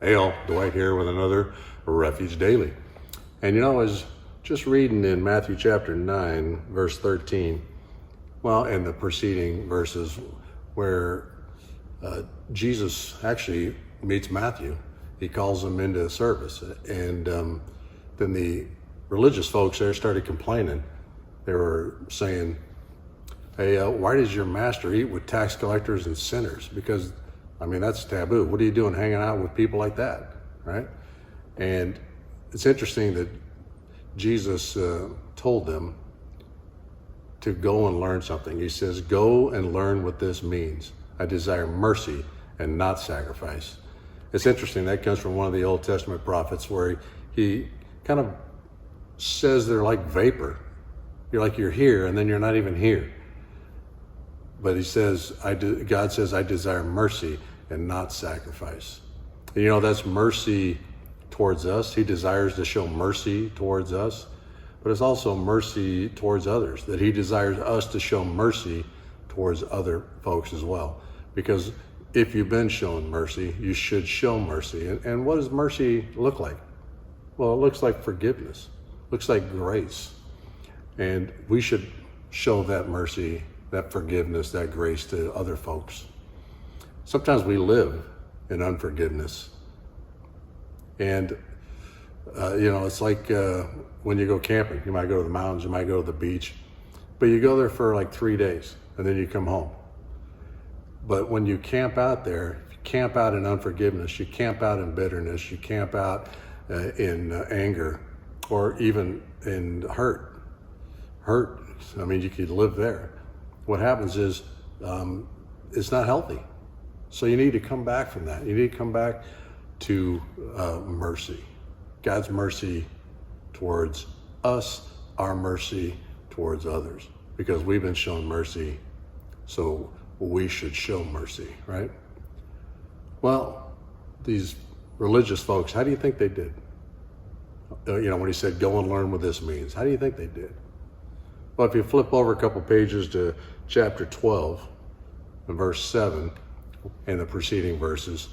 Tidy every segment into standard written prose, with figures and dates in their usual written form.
Hey all, Dwight here with another Refuge Daily. And I was just reading in Matthew chapter 9, verse 13, and the preceding verses where Jesus actually meets Matthew. He calls him into service. And then the religious folks there started complaining. They were saying, hey, why does your master eat with tax collectors and sinners? Because that's taboo. What are you doing hanging out with people like that, right? And it's interesting that Jesus told them to go and learn something. He says, go and learn what this means. I desire mercy and not sacrifice. It's interesting, that comes from one of the Old Testament prophets where he kind of says they're like vapor. You're here and then you're not even here. But he says, God says, I desire mercy and not sacrifice. And that's mercy towards us. He desires to show mercy towards us, but it's also mercy towards others, that he desires us to show mercy towards other folks as well. Because if you've been shown mercy, you should show mercy. And what does mercy look like? Well, it looks like forgiveness, looks like grace. And we should show that mercy, that forgiveness, that grace to other folks. Sometimes we live in unforgiveness. And, it's like when you go camping, you might go to the mountains, you might go to the beach, but you go there for like 3 days and then you come home. But when you camp out there, you camp out in unforgiveness, you camp out in bitterness, you camp out in anger, or even in hurt. You could live there. What happens is it's not healthy. So you need to come back from that. You need to come back to mercy. God's mercy towards us, our mercy towards others. Because we've been shown mercy, so we should show mercy, right? Well, these religious folks, how do you think they did? When he said, go and learn what this means, how do you think they did? Well, if you flip over a couple pages to chapter 12, and verse 7, and the preceding verses,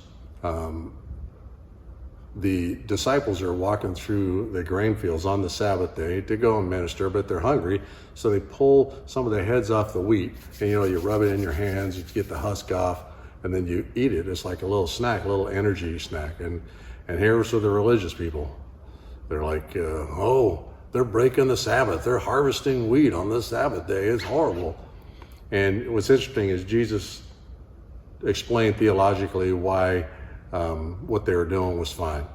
the disciples are walking through the grain fields on the Sabbath day to go and minister, but they're hungry, so they pull some of the heads off the wheat, and you rub it in your hands, you get the husk off, and then you eat it. It's like a little snack, a little energy snack. And here's the religious people. They're like, they're breaking the Sabbath. They're harvesting wheat on the Sabbath day. It's horrible. And what's interesting is Jesus explained theologically why what they were doing was fine.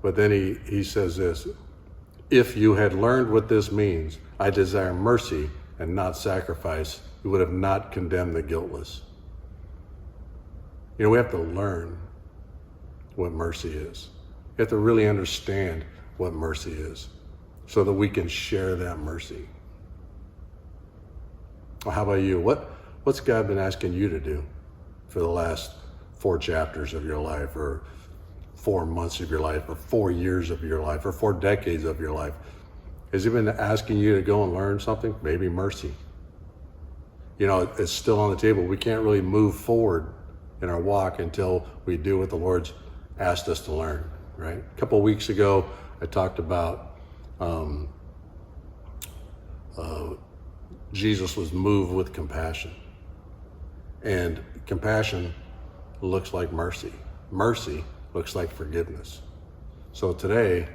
But then he says this, if you had learned what this means, I desire mercy and not sacrifice, you would have not condemned the guiltless. We have to learn what mercy is. We have to really understand what mercy is, so that we can share that mercy. Well, how about you? What's God been asking you to do for the last 4 chapters of your life, or 4 months of your life, or 4 years of your life, or 4 decades of your life? Has he been asking you to go and learn something? Maybe mercy. It's still on the table. We can't really move forward in our walk until we do what the Lord's asked us to learn, right? A couple of weeks ago, I talked about Jesus was moved with compassion. And compassion looks like mercy. Mercy looks like forgiveness. So today,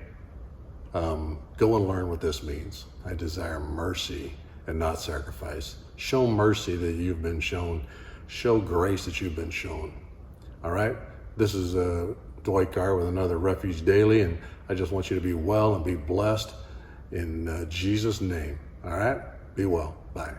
go and learn what this means. I desire mercy and not sacrifice. Show mercy that you've been shown. Show grace that you've been shown. All right? This is Dwight Karr with another Refuge Daily, and I just want you to be well and be blessed in Jesus' name. All right? Be well. Bye.